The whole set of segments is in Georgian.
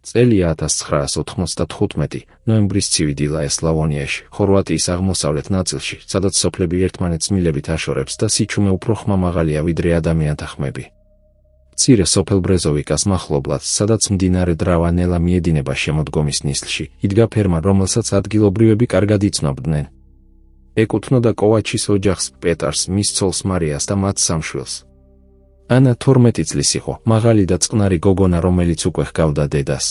წელი 1995 ნოემბრის ცივი დილა ესლავონიაში, ხორვატიის აღმოსავლეთ ნაწილში, სადაც სოფლები ერთმანეთს მილებით აშორებს და სიჩუმე უფრო ხმამაღალია ვიდრე ადამიანთა ხმები. მცირე სოფელ ბრეზოვიკას მახლობლად, სადაც მდინარე დრავა ნელა მიედინება შემოდგომის ნისლში, იდგა ფერმა, რომელსაც ადგილობრივები კარგად იცნობდნენ. ეკუთვნოდა კოვაჩის ოჯახს, პეტარს, მის ცოლს მარიას და მათ სამშვილს. ანა 12 წლის იყო, მაღალი და წყნარი გოგონა, რომელიც უკვე ჰგავდა დედას.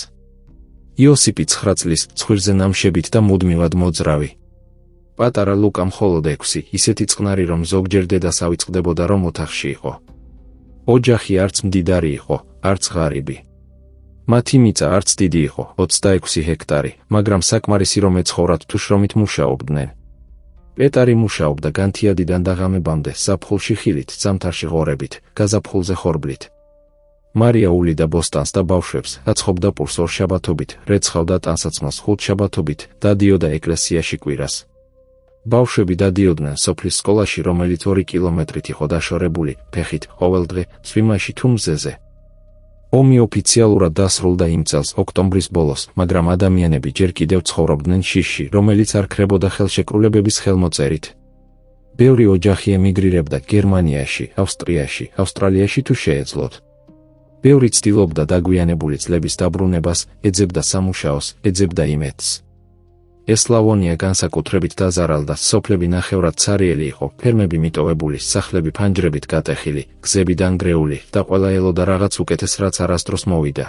იოსიპი 9 წლის, ცხვირზე ნამშებით და მუდმივად მოძრავი. პატარა ლუკა მხოლოდ 6, ისეთი წყნარი, რომ ზოგჯერ დედას ავიწყდებოდა, რომ ოთახში იყო. ოჯახი არც მდიდარი იყო, არც ღარიბი. მათი მიწა არც დიდი იყო, 26 ჰექტარი, მაგრამ საკმარისი, რომ ეცხოვრათ თუ შრომით მუშაობდნენ. პეტარი მუშაობდა განთიადიდან და ღამებამდე, ზაფხულში ხილით, ზამთარში ღორებით, გაზაფხულზე ხორბლით. მარია ულიდა ბოსტანს და ბავშვებს, აცხობდა პურს 2 შაბათობით, რეცხავდა ტანსაცმელს 5 შაბათობით, დადიოდა ეკლესიაში კვირას. ბავშვები დადიოდნენ სოფლის სკოლაში, რომელიც 2 კილომეტრით იყო დაშორებული, ფეხით, ყოველდღე, წვიმაში თუ მზეზე. ომი ოფიციალურად დასრულდა იმ წელს, ოქტომბრის ბოლოს, მაგრამ ადამიანები ჯერ კიდევ ცხოვრობდნენ შიშში, რომელიც არ ქრებოდა ხელშეკრულებების ხელმოწერით. ბევრი ოჯახი ემიგრირებდა გერმანიაში, ავსტრიაში, ავსტრალიაში თუ შეეძლოთ. ბევრი ცდილობდა დაგვიანებული წლების დაბრუნებას, ეძებდა სამუშაოს, ეძებდა იმედს. ესლავონია განსაკუთრებით დაზარალდა, სოფლები ნახევრად ცარიელი იყო, ფერმები მიტოვებული, სახლები ფანჯრებით გატეხილი, გზები დანგრეული და ყველა ელოდა რაღაც უკეთეს, რაც არასდროს მოვიდა.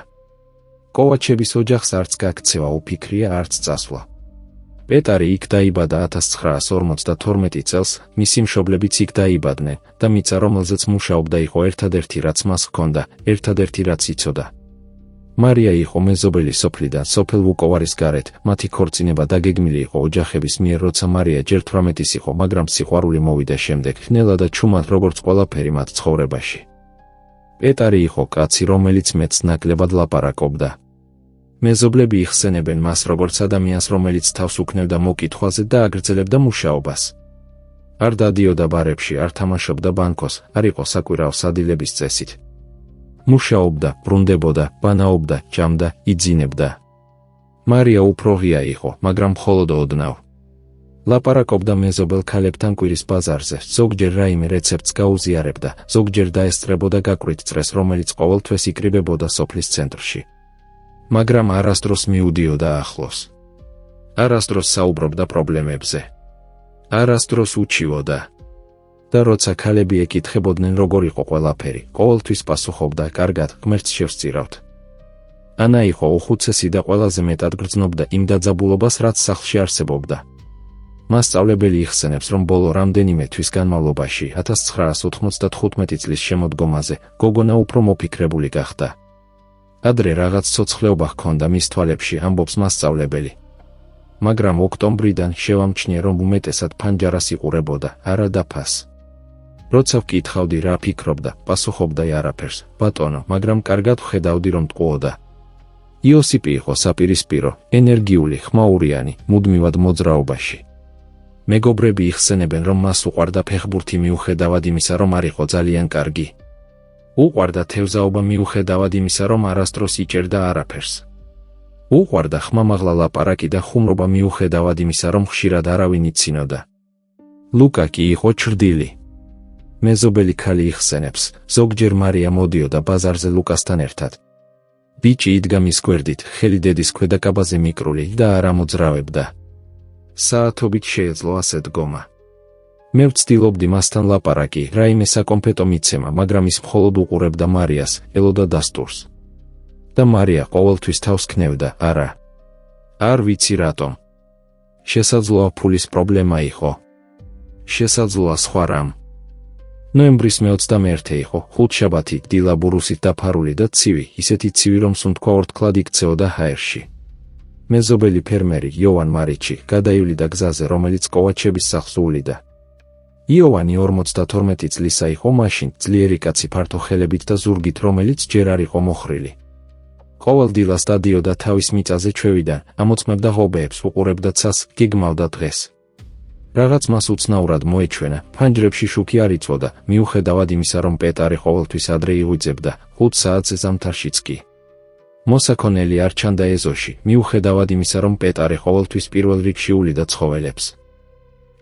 კოვაჩების ოჯახს არც გაქცევა უფიქრია, არც წასვლა. პეტარი იქ დაიბადა 1952 წელს, მისი მშობლებიც იქ დაიბადნენ და მიწა, რომელზეც მუშაობდა, იყო ერთადერთი, რაც მას ჰქონდა, ერთადერთი, რაც იცოდა. მარია იყო მეზობელი სოფლიდან, სოფელ ვუკოვარის გარეთ, მათი ქორწინება დაგეგმილი იყო ოჯახების მიერ, როცა მარია ჯერ 18 იყო, მაგრამ სიყვარული მოვიდა შემდეგ, ხნელა და ჩუმად, როგორც ყველაფერი მათ ცხოვრებაში. პეტარი იყო კაცი, რომელიც მეც ნაკლებად ლაპარაკობდა. მეზობლები იხსენებენ მას როგორც ადამიანს, რომელიც თავს უქნევდა მოკითხვაზე და აგრძელებდა მუშაობას. არ დადიოდა ბარებში, არ თამაშობდა ბანკოს, არ იყო საკვირაო სადილების წესით. მუშაობდა, ბრუნდებოდა, ბანაობდა, ჭამდა, იძინებდა. მარია უფრო ღია იყო, მაგრამ მხოლოდ ოდნავ. ლაპარაკობდა მეზობელ ქალებთან კვირის ბაზარზე, ზოგჯერ რაიმე რეცეპტს გაუზიარებდა, ზოგჯერ დაესწრებოდა გაკვირით წრეს, რომელიც ყოველთვის იკრიბებოდა სოფლის ცენტრში. მაგრამ არასდროს მიუდიოდა ახლოს. არასდროს საუბრობდა პრობლემებზე. არასდროს უჩივოდა. და როცა ქალები ეკითხებოდნენ როგორ იყო ყველაფერი, ყოველთვის პასუხობდა, კარგად, ღმერთს შევსწირავთ. ანა იყო უხუცესი და ყველაზე მეტად გრძნობდა იმ დაძაბულობას, რაც სახლში არსებობდა. მასწავლებელი იხსენებს, რომ ბოლო რამდენიმე თვის განმავლობაში, 1995 წლის შემოდგომაზე, გოგონა უფრო მოფიქრებული გახდა. ადრე რაღაც ცოცხლეობა ჰქონდა მის თვალებში, ამბობს მასწავლებელი. მაგრამ ოქტომბრიდან შევამჩნია, რომ უმეტესად ფანჯარას იყურებოდა, არა დაფას. როცა ვკითხავდი რა ფიქრობდა, პასუხობდა არაფერს, ბატონო, მაგრამ კარგად ვხედავდი, რომ ტყუოდა. იოსიპი იყო საპირისპირო, ენერგიული, ხმაურიანი, მუდმივად მოძრაობაში. მეგობრები იხსენებენ, რომ მას უყვარდა ფეხბურთი მიუხედავად იმისა, რომ არ იყო ძალიან კარგი. უყვარდა თევზაობა მიუხედავად იმისა, რომ არასდროს იჭერდა არაფერს. უყვარდა ხმამაღლა ლაპარაკი და ხუმრობა მიუხედავად იმისა, რომ ხშირად არავინ იცინოდა. ლუკა კი იყო ჩრდილი. მეზობელი ქალი იხსენებს, ზოგჯერ მარია მოდიოდა ბაზარზე ლუკასთან ერთად. ბიჭი იდგა მის გვერდით, ხელი დედის ქვედაკაბაზე მიკრული და არ ამოძრავებდა. საათობით შეეძლო ასე დგომა. მე ვცდილობდი მასთან ლაპარაკი, რაიმე საკონფეტო მიცემა, მაგრამ ის მხოლოდ უყურებდა მარიას, ელოდა დასტურს. და მარია ყოველთვის თავს ქნევდა, არა. არ ვიცი რატომ. შესაძლოა ფულის პრობლემა იყო. შესაძლოა სხვა რამ. ნოემბრის მე-21 იყო, ხუთშაბათი, დილა ბურუსით დაფარული და ცივი, ისეთი ცივი, რომ სუნთქვა ორთქლად იქცეოდა ჰაერში. მეზობელი ფერმერი იოვან მარიჩი გადაივლიდა გზაზე, რომელიც კოვაჩების სახლს უვლიდა. იოვანი 52 წლისა იყო მაშინ, ძლიერი კაცი ფართო ხელებით და ზურგით, რომელიც ჯერ არ იყო მოხრილი. ყოველ დილას დადიოდა თავის მიწაზე ჩვევიდან, ამოწმებდა ღობეებს, უყურებდა ცას, გეგმავდა დღეს. რაღაც მას უცნაურად მოეჩვენა, ფანჯრებში შუქი არ იწვოდა, მიუხედავად იმისა, რომ პეტარი ყოველთვის ადრე იღვიძებდა, 5 საათზე ზამთარშიც კი. მოსაქონელი არ ჩანდა ეზოში, მიუხედავად იმისა, რომ პეტარი ყოველთვის პირველ რიგში ულიდა ცხოველებს.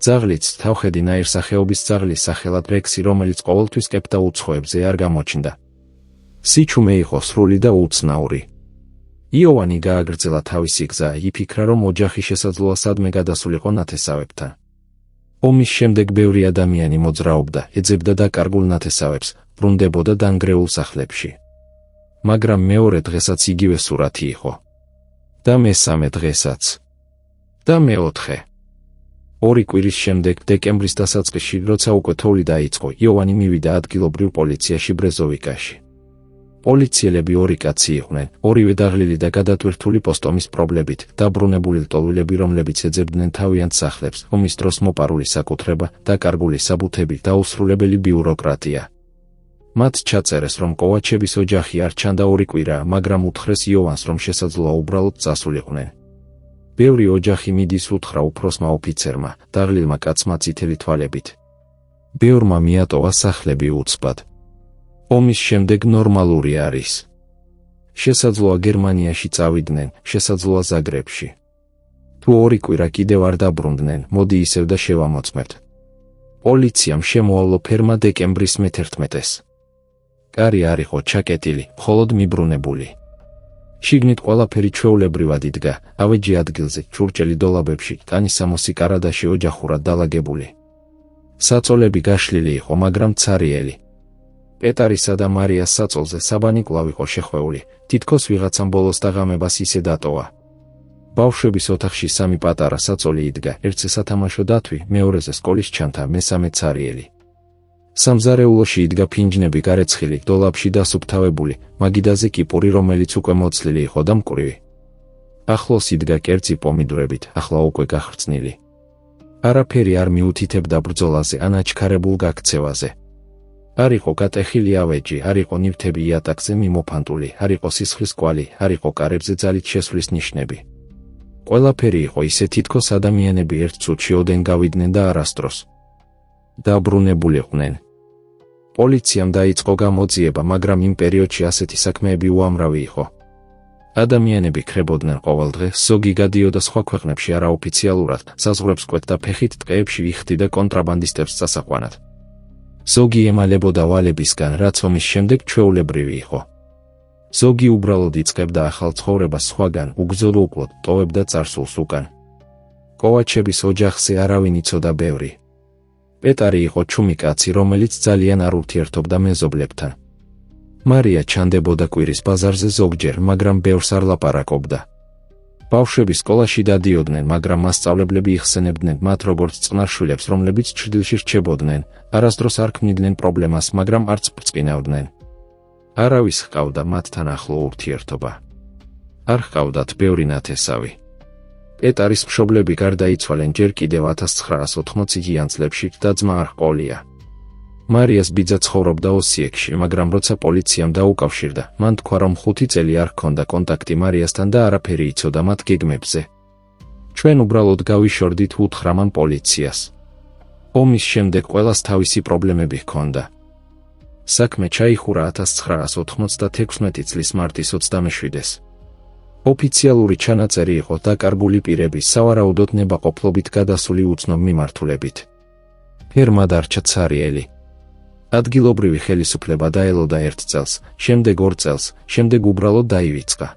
ძაღლიც, თავხედი ნაირსახეობის ძაღლის სახელად რექსი, რომელიც ყოველთვის კეფდა უცხოებზე, არ გამოჩნდა. სიჩუმე იყო სრული და უცნაური. იოვანი გააგრძელა თავისი გზა, იფიქრა, რომ ოჯახი შესაძლოა სადმე გადასულიყო ნათესავებთან. ომის შემდეგ ბევრი ადამიანი მოძრაობდა, ეძებდა დაკარგულ ნათესავებს, ბრუნდებოდა დანგრეულ სახლებში. მაგრამ მეორე დღესაც იგივე სურათი იყო. და მესამე დღესაც. და მეოთხე. 2 კვირის შემდეგ, დეკემბრის დასაწყისში, როცა უკვე თოვლი დაიწყო, იოვანი მივიდა ადგილობრივ პოლიციაში ბრეზოვიკაში. პოლიციელები 2 კაცი იყვნენ, ორივე დაღლილი და გადატვირთული პოსტომის პრობლემებით, დაბრუნებული ლტოლვილები, რომლებიც ეძებდნენ თავიანთ სახლებს, ომის დროს მოპარული საკუთრება, დაკარგული საბუთები, დაუსრულებელი ბიუროკრატია. მათ ჩაწერეს, რომ კოვაჩების ოჯახი არ ჩანდა 2 კვირაა, მაგრამ უთხრეს იოვანს, რომ შესაძლოა უბრალოდ წასულიყვნენ. ბევრი ოჯახი მიდის უთხრა უფროსმა ოფიცერმა, დაღლილმა კაცმა წითელი თვალებით. ბევრმა მიატოვა სახლები უცბად. ომის შემდეგ ნორმალური არის. შესაძლოა გერმანიაში წავიდნენ, შესაძლოა ზაგრებში. თუ 2 კვირა კიდევ არ დაბრუნდნენ, მოდი ისევ და შევამოწმებთ. პოლიციამ შემოავლო ფერმა დეკემბრის მე-11-ს. კარი არ იყო ჩაკეტილი, მხოლოდ მიბრუნებული. შიგნით ყველაფერი ჩვეულებრივად იდგა, ავეჯი ადგილზე, ჭურჭელი დოლაბებში, ტანისამოსი კარადაში ოჯახურად დალაგებული. საწოლები გაშლილი იყო, მაგრამ ცარიელი. პეტარისა და მარიას საწოლზე საბანი კვლავ იყო შეხვეული, თითქოს ვიღაცამ ბოლოს დაღამებას ისე დატოვა. ბავშვების ოთახში 3 პატარა საწოლი იდგა, ერთზე სათამაშო დათვი, მეორეზე სკოლის ჩანთა, მესამე ცარიელი. სამზარეულოში იდგა ფინჯნები გარეცხილი, დოლაბში დასუფთავებული, მაგიდაზე კიპური, რომელიც უკვე მოცლილი იყო და მკვრივი. ახლოს იდგა კერძი პომიდორებით, ახლა უკვე გახრწნილი. არაფერი არ მიუთითებდა ბრძოლაზე ან აჩქარებულ გაქცევაზე. არ იყო გატეხილი ავეჯი, არ იყო ნივთები იატაკზე მიმოფანტული, არ იყო სისხლის კვალი, არ იყო კარებზე ძალით შესვლის ნიშნები. ყველაფერი იყო ისე, თითქოს ადამიანები ერთ წუთში ოდენ გავიდნენ და არასდროს დაბრუნებულიყვნენ. პოლიციამ დაიწყო გამოძიება, მაგრამ იმ პერიოდში ასეთი საქმეები უამრავი იყო. ადამიანები ქრებოდნენ ყოველდღე, ზოგი გადიოდა სხვა ქვეყნებში არაოფიციალურად, საზღვრებს კვეთდა ფეხით, ტყეებში იხდიდა კონტრაბანდისტებს წასაყვანად. ზოგი ემალებოდა ვალებისგან, რაც ომის შემდეგ ჩვეულებრივი იყო. ზოგი უბრალოდ იწყებდა ახალ ცხოვრებას სხვაგან, უგზო უკლოდ, ტოვებდა წარსულს უკან. კოვაჩების ოჯახზე არავინ იცოდა ბევრი. პეტარი იყო ჩუმი კაცი, რომელიც ძალიან არ ურთიერთობდა მეზობლებთან. მარია ჩანდებოდა კვირის ბაზარზე ზოგჯერ, მაგრამ ბევრს არ ლაპარაკობდა. ბავშვები სკოლაში დადიოდნენ, მაგრამ მასწავლებლები იხსენებდნენ მათ როგორც წყნარ შვილებს, რომლებიც ჩრდილში რჩებოდნენ, არასდროს არ ქმნიდნენ პრობლემას, მაგრამ არც ბრწყინავდნენ. არავის ჰყავდა მათთან ახლო ურთიერთობა. არ ჰყავდათ ბევრი ნათესავი. პეტარის მშობლები გარდაიცვალენ ჯერ კიდევ 1980-იან წლებში და ძმა არ ჰყოლია. მარიას ბიძა ცხოვრობდა ოსიეკში, მაგრამ როცა პოლიციამ დაუკავშირდა, მან თქვა, რომ 5 წელი არ ჰქონდა კონტაქტი მარიასთან და არაფერი იცოდა მათ გეგმებზე. ჩვენ უბრალოდ გავიშორდით, უთხრა მან პოლიციას. ომის შემდეგ ყველას თავისი პრობლემები ჰქონდა. საქმე ჩაიხურა 1996 წლის მარტის 27-ს. ოფიციალური ჩანაწერი იყო დაკარგული პირების სავარაუდოდ ნებაყოფლობით გადასული უცნობ მიმართულებით. ფერმა დარჩა ცარიელი. ადგილობრივი ხელისუფლება დაელოდა 1 წელს, შემდეგ 2 წელს, შემდეგ უბრალოდ დაივიწყა.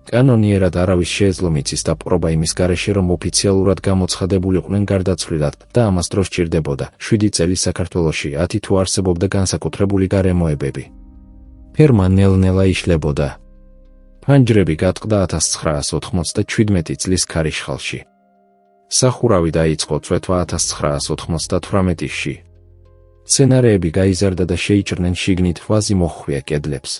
კანონიერად არავის შეეძლო მიწის დაპყრობა იმის გარეშე, რომ ოფიციალურად გამოცხადებულიყვნენ გარდაცვლილად და ამას დრო სჭირდებოდა. 7 წელი საქართველოში 10 თუ არსებობდა განსაკუთრებული გარემოებები. ფერმა ნელ-ნელა იშლებოდა. ფანჯრები გატყდა 1997 წლის ქარიშხალში. სახურავი დაიწყო წვეთვა 1998-ში. სცენარეები გაიზარდა და შეიჭრნენ შიგნით, ვაზი მოხვია კედლებს.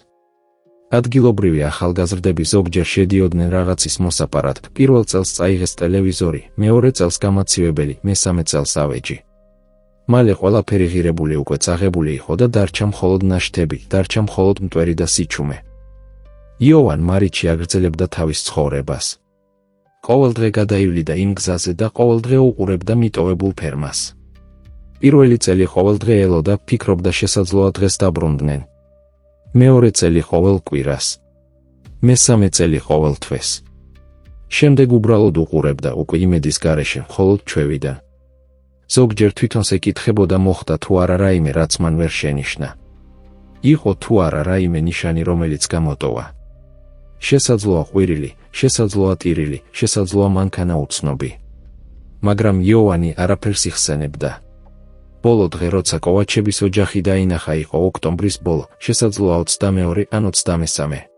ადგილობრივი ახალგაზრდები ზოგჯერ შედიოდნენ რაღაცის მოსაპარად. პირველ წელს წაიღეს ტელევიზორი, მეორე წელს გამაცივებელი, მესამე წელს ავეჯი. მალე ყველაფერი ღირებული უკვე წაღებული იყო და დარჩა მხოლოდ ნაშთები, დარჩა მხოლოდ მტვერი და სიჩუმე. იოვან მარიჩი აგრძელებდა თავის ცხოვრებას. ყოველდღე გადაივლიდა იმ გზაზე და ყოველდღე უყურებდა მიტოვებულ ფერმას. პირველი წელი ყოველდღე ელოდა, ფიქრობდა შესაძლოა დღეს დაბრუნდნენ. მეორე წელი ყოველ კვირას. მესამე წელი ყოველთვეს. შემდეგ უბრალოდ უყურებდა უკვე იმედის გარეშე მხოლოდ ჩვევიდან. ზოგჯერ თვითონს ეკითხებოდა მოხდა თუ არა რაიმე რაც მან ვერ შენიშნა. იყო თუ არა რაიმე ნიშანი რომელიც გამოტოვა. შესაძლოა ყვირილი, შესაძლოა ტირილი, შესაძლოა მანქანა უცნობი. მაგრამ იოვანი არაფერს იხსენებდა. ბოლო დღე როცა კოვაჩების ოჯახი დაინახა იყო ოქტომბრის ბოლო, შესაძლოა 22 ან 23.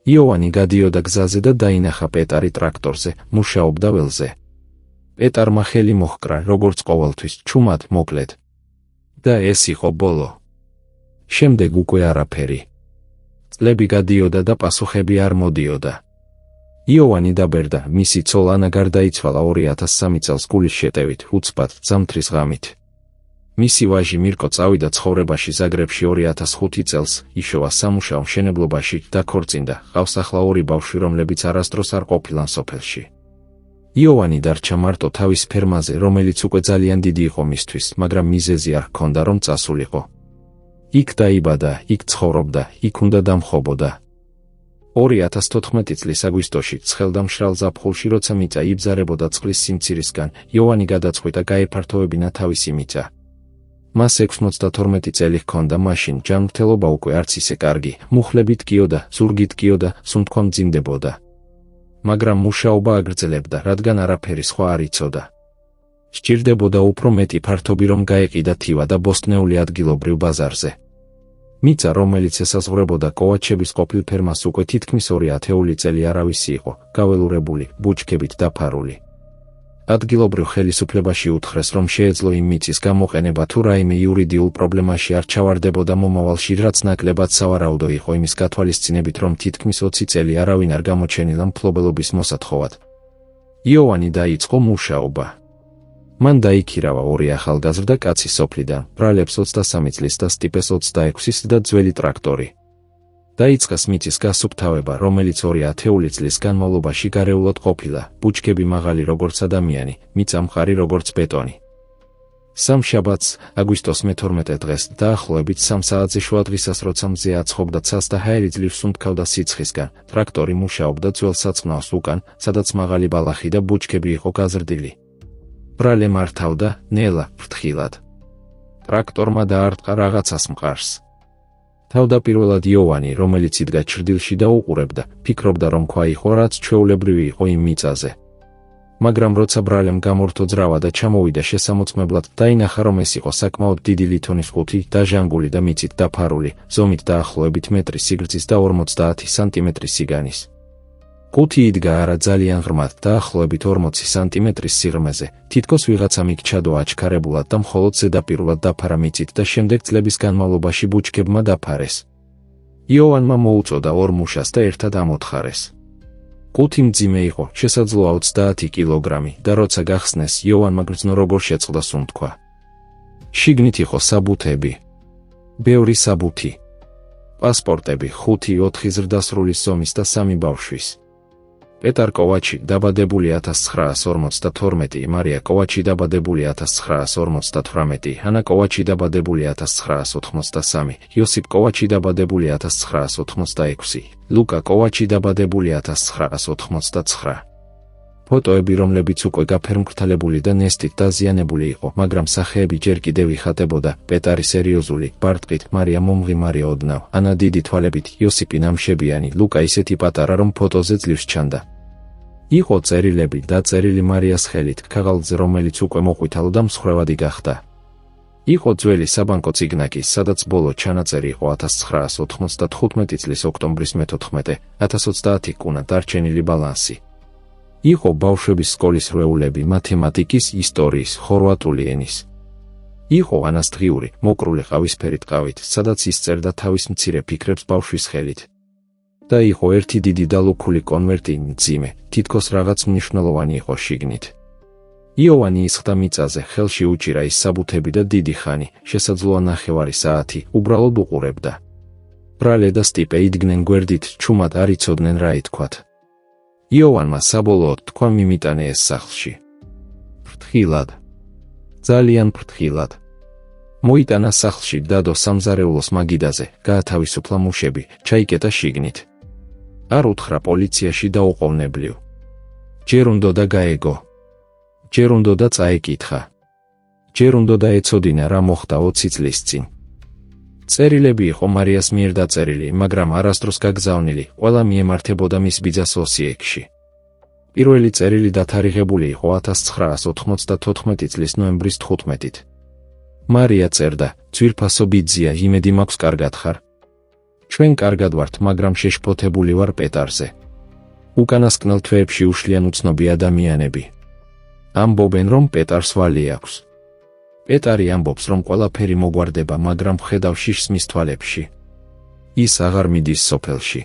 იოვანი გადიოდა გზაზე და დაინახა პეტარი ტრაქტორზე, მუშაობდა ველზე. პეტარმა ხელი მოჰკრა როგორც ყოველთვის, ჩუმად, მოკლედ. და ეს იყო ბოლო. შემდეგ უკვე არაფერი. წლები გადიოდა და პასუხები არ მოდიოდა. იოვანი დაბერდა, მისი ცოლ ანა გარდაიცვალა 2003 წელს გულის შეტევით, უცბად, ზამთრის ღამით. მისი ვაჟი მირკო წავიდა ცხოვრებაში ზაგრებში 2005 წელს, იშოვა სამუშაო მშენებლობაში, დაქორწინდა, ჰყავს ახლა 2 ბავშვი, რომლებიც არასდროს არ ყოფილან სოფელში. იოვანი დარჩა მარტო თავის ფერმაზე, რომელიც უკვე ძალიან დიდი იყო მისთვის, მაგრამ მიზეზი არ ჰქონდა რომ წასულიყო. იქ დაიბადა, იქ ცხოვრობდა, იქ უნდა დამხობოდა. 2014 წლის აგვისტოში ცხელდამშრალ ზაფხულში როცა მიწა იბზარებოდა წყლის სიმცირისგან, იოვანი გადაწყვიტა გაეფართოვებინა თავისი მიწა. მას 92 წელი ჰქონდა, მაშინ ჯანმრთელობა უკვე არც ისე კარგი, მუხლებით კიოდა, ზურგით კიოდა, სუნთქვა მძიმდებოდა. მაგრამ მუშაობა აგრძელებდა, რადგან არაფერი სხვა არ იცოდა. სჭირდებოდა უფრო მეტი ფართობი რომ გაეყიდა თივა და ბოსტნეული ადგილობრივ ბაზარზე. მიწა, რომელიც ესაზღვრებოდა კოვაჩების ყოფილ ფერმას უკვე თითქმის 2 ათეული წელი არავისი იყო, გაველურებული, ბუჩქებით დაფარული. ადგილობრივ ხელისუფლებაში უთხრეს, რომ შეეძლო იმ მიწის გამოყენება თუ რაიმე იურიდიულ პრობლემაში არ ჩავარდებოდა მომავალში, რაც ნაკლებად სავარაუდო იყო იმის გათვალისწინებით, რომ თითქმის 20 წელი არავინ არ გამოჩენილა მფლობელობის მოსათხოვად. იოვანი დაიწყო მუშაობა. მან დაიქირავა 2 ახალგაზრდა კაცი სოფლიდან, ბრალებს 23 წლის და სტიპეს 26-ის და ძველი ტრაქტორი. დაიწყეს მიწის გასუფთავება, რომელიც 2 ათეული წლის განმავლობაში გარეულად ყოფილა, ბუჩქები მაღალი როგორც ადამიანი, მიწა მყარი როგორც ბეტონი. სამშაბათს, აგვისტოს მე-12 დღეს, დაახლოებით 3 საათზე შუადღისას, როცა მზე აცხობდა ცას და ჰაერი ძლივს უნთქავდა სიცხისგან, ტრაქტორი მუშაობდა ძველ საწნავს უკან, სადაც მაღალი ბალახი და ბუჩქები იყო გაზრდილი. ბრალე მართავდა, ნელა, ფრთხილად. ტრაქტორმა დაარტყა რაღაცას მყარს. თავდაპირველად იოვანი, რომელიც იდგა ჩრდილში და უყურებდა, ფიქრობდა რომ ქვა იყო რაც ჩვეულებრივი იყო იმ მიწაზე. მაგრამ როცა ბრალემ გამორთო ძრავა და ჩამოვიდა შესამოწმებლად, დაინახა რომ ეს იყო საკმაოდ დიდი ლითონის ყუთი, დაჟანგული და მიწით დაფარული, ზომით დაახლოებით მეტრი სიგრძის და 50 სანტიმეტრის სიგანის. ყუთი იდგა არა ძალიან ღრმად, დაახლოებით 40 სანტიმეტრის სიღრმეზე, თითქოს ვიღაცამ იქ ჩადო აჩქარებულად და მხოლოდ ზედაპირულად დაფარა მიწით და შემდეგ წლების განმავლობაში ბუჩქებმა დაფარეს. იოვანმა მოუწოდა 2 მუშას და ერთად ამოთხარეს. ყუთი მძიმე იყო, შესაძლოა 30 კილოგრამი და როცა გახსნეს, იოვანმა გრძნო როგორ შეწყდა სუნთქვა. შიგნით იყო საბუთები. ბევრი საბუთი. პასპორტები, 5-4 ზრდასრული ზომის და 3 ბავშვის. პეტარ კოვაჩი დაბადებული 1952, მარია კოვაჩი დაბადებული 1958, ანა კოვაჩი დაბადებული 1983, იოსიპ კოვაჩი დაბადებული 1986, ლუკა კოვაჩი დაბადებული 1989. ფოტოები, რომლებიც უკვე გაფერმკრთალებული და ნესტით დაზიანებული იყო, მაგრამ სახეები ჯერ კიდევ იხატებოდა, პეტარი სერიოზული, ბარტყით, მარია მომღიმარი ოდნავ, ანა დიდი თვალებით, იოსიპი ნამშებიანი, ლუკა ისეთი პატარა რომ ფოტოზე ძლივს ჩანდა. იყო წერილები დაწერილი მარიას ხელით, ქაღალდზე, რომელიც უკვე მოყვითალო და მსხვერვადი გახდა. იყო ძველი საბანკო წიგნაკი, სადაც ბოლო ჩანაწერი იყო 1995 წლის ოქტომბრის მე-14, 1030 კუნა დარჩენილი ბალანსი. იყო ბავშვების სკოლის რვეულები მათემატიკის, ისტორიის, ხორვატული ენის. იყო ანას დღიური, მოკრული ყავისფერი ტყავით, სადაც ისწერდა თავის მცირე ფიქრებს ბავშვის ხელით. და იყო ერთი დიდი დალუქული კონვერტი, მძიმე, თითქოს რაღაც მნიშვნელოვანი იყო შიგნით. იოვანი ისხდა მიწაზე, ხელში უჭირა ის საბუთები და დიდი ხანი, შესაძლოა 9 საათი, უბრალოდ უყურებდა. ბრალე და სტიპე იდგნენ გვერდით, ჩუმად არ იცოდნენ რა ითქვათ. იოვანმა საბოლოოდ თქვა მიმიტანე ეს სახლში. ფრთხილად. ძალიან ფრთხილად. მოიტანა სახლში, დადო სამზარეულოს მაგიდაზე, გაათავისუფლა მუშები, ჩაიკეტა შიგნით. არ უთხრა პოლიციაში დაუყოვნებლივ. ჯერ უნდოდა გაეგო. ჯერ უნდოდა წაეკითხა. ჯერ უნდოდა ეცოდინა რა მოხდა 20 წლის წინ. წერილები იყო მარიას მიერ დაწერილი, მაგრამ არასდროს გაგზავნილი, ყველა მიემართებოდა მის ბიძას ოსიეკში. პირველი წერილი დათარიღებული იყო 1994 წლის ნოემბრის 15-ით. მარია წერდა: "ძვირფასო ბიძია, იმედი მაქვს კარგად ხარ. ჩვენ კარგად ვართ, მაგრამ შეშფოთებული ვარ პეტარზე. უკანასკნელ თვეებში უშლიან უცნობი ადამიანები. ამბობენ, რომ პეტარს ვალი აქვს. პეტარი ამბობს, რომ ყველაფერი მოგვარდება, მაგრამ ხედავ შიშს მის თვალებში. ის აღარ მიდის სოფელში.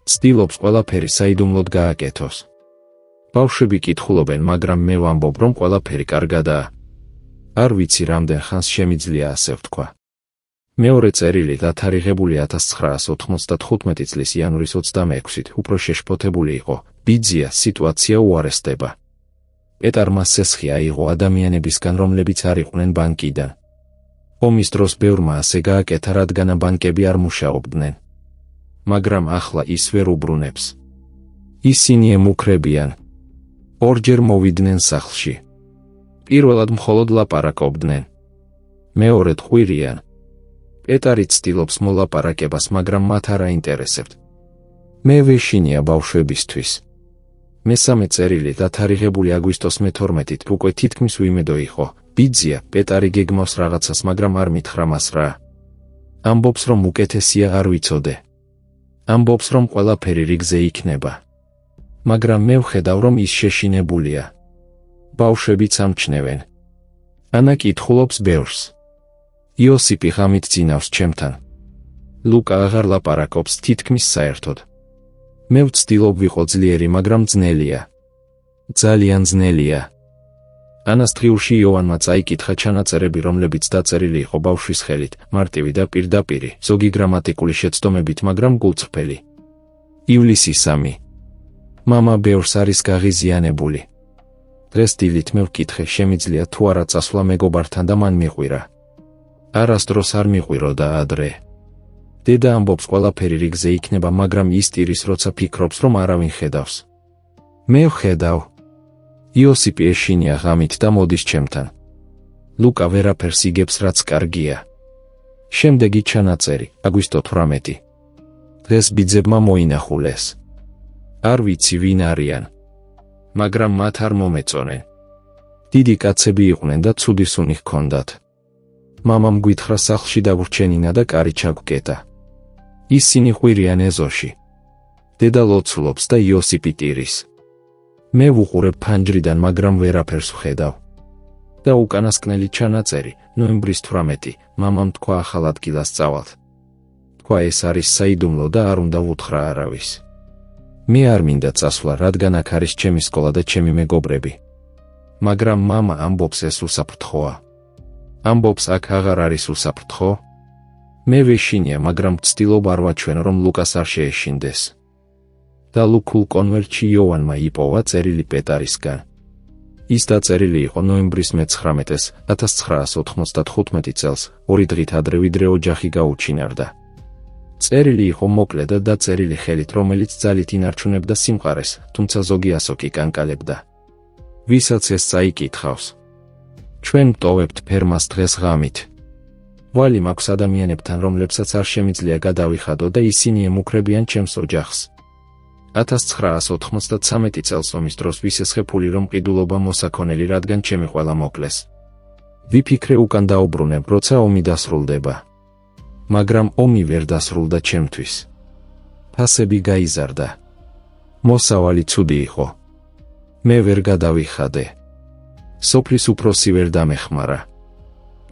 ცდილობს ყველაფერი საიდუმლოდ გააკეთოს. ბავშვები კითხულობენ, მაგრამ მე ვამბობ, რომ ყველაფერი კარგადაა. არ ვიცი რამდენ ხანს შემიძლია ასე ვთქვა." მეორე წერილი დათარიღებული 1995 წლის იანვრის 26-ით უფრო შეშფოთებული იყო: "ბიძია, სიტუაცია უარესდება. პეტარმა სესხი აიღო ადამიანებისგან, რომლებიც არ იყვნენ ბანკიდან. ომის დროს ბევრმა ასე გააკეთა, რადგან ბანკები არ მუშაობდნენ. მაგრამ ახლა ის ვერ უბრუნებს. ისინი ემუქრებიან. ორჯერ მოვიდნენ სახლში. პირველად მხოლოდ ლაპარაკობდნენ. მეორედ ყვირიან. პეტარი ცდილობს მოლაპარაკებას, მაგრამ მათ არ აინტერესებთ. მე ვეშინია ბავშვებისთვის." მესამე წერილი დათარიღებული აგვისტოს 12-ით უკვე თითქმის უიმედო იყო: "ბიძია, პეტარი გეგმავს რაღაცას, მაგრამ არ მითხრა მას რა. ამბობს, რომ უკეთესია არ ვიცოდე. ამბობს, რომ ყველაფერი რიგზე იქნება. მაგრამ მე ვხედავ, რომ ის შეშინებულია. ბავშვებიც ამჩნევენ. ანა კითხულობს ბევრს. იოსიპი ღამით ძინავს ჩემთან. ლუკა აღარ ლაპარაკობს თითქმის საერთოდ. მე ვცდილობ ვიყო ძლიერი, მაგრამ ძნელია. ძალიან ძნელია." ანას დღიურში იოანმა წაიკითხა ჩანაწერები, რომლებიც დაწერილი იყო ბავშვის ხელით, მარტივი და პირდაპირი, ზოგი გრამატიკული შეცდომებით, მაგრამ გულწრფელი. ივლისი 3. მამა ბევრს არის გაღიზიანებული. დღეს დილით მე ვკითხე, შემიძლია თუ არა წასვლა მეგობართან და მან მიყვირა. არასდროს არ მიყვიროდა ადრე. დედა ამბობს, ყველაფერი რიგზე იქნება, მაგრამ ის ტირის, როცა ფიქრობს, რომ არავინ ხედავს. მე ვხედავ. იოსიპი ეშინია ღამით და მოდის ჩემთან. ლუკა ვერაფერს იგებს, რაც კარგია. შემდეგი ჩანაწერი, აგვისტო 18. დღეს ბიძებმა მოინახულეს. არ ვიცი ვინ არიან. მაგრამ მათ არ მომეწონენ. დიდი კაცები იყვნენ და ცუდი სუნი ჰქონდათ. მამამ გვითხრა სახლში დაგვრჩენინა და კარი ჩაგვკეტა. ისინი ყვირიან ეზოში. დედა ლოცულობს და იოსიპი ტირის. მე ვუყურებ ფანჯრიდან, მაგრამ ვერაფერს ვხედავ. და უკანასკნელი ჩანაწერი, ნოემბრის 18, მამამ თქვა ახალ ადგილას წავალთ. თქვა ეს არის საიდუმლო და არ უნდა ვუთხრა არავის. მე არ მინდა წასვლა, რადგან აქ არის ჩემი სკოლა და ჩემი მეგობრები. მაგრამ მამა ამბობს ეს უსაფრთხოა. ამბობს აქ აღარ არის უსაფრთხო. მე ვეშინია, მაგრამ ვცდილობ არ ვაჩვენო, რომ ლუკას არ შეეშინდეს. და ლუკულ კონვერტში იოანმა იპოვა წერილი პეტარისგან. ის დაწერილი იყო ნოემბრის 19-ს 1995 წელს, 2 დღით ადრე, ვიდრე ოჯახი გაუჩინარდა. წერილი იყო მოკლე და დაწერილი ხელით, რომელიც ძალით ინარჩუნებდა სიმყარეს, თუმცა ზოგი ასოკი კანკალებდა. ვისაც ეს წაიკითხავს. ჩვენ ვტოვებთ ფერმას დღეს ღამით. ვალი მაქვს ადამიანებთან, რომლებსაც არ შემიძლია გადავიხადო და ისინი ემუქრებიან ჩემს ოჯახს. 1993 წელს ომის დროს ვისესხებული, რომ ყიდულობა მოსაქონელი, რადგან ჩემი ყველა მოკლეს. ვიფიქრე უკან დაუბრუნებ, როცა ომი დასრულდება. მაგრამ ომი ვერ დასრულდა ჩემთვის. ფასები გაიზარდა. მოსავალი ცუდი იყო. მე ვერ გადავიხადე. სოფლის უფროსი ვერ დამეხმარა.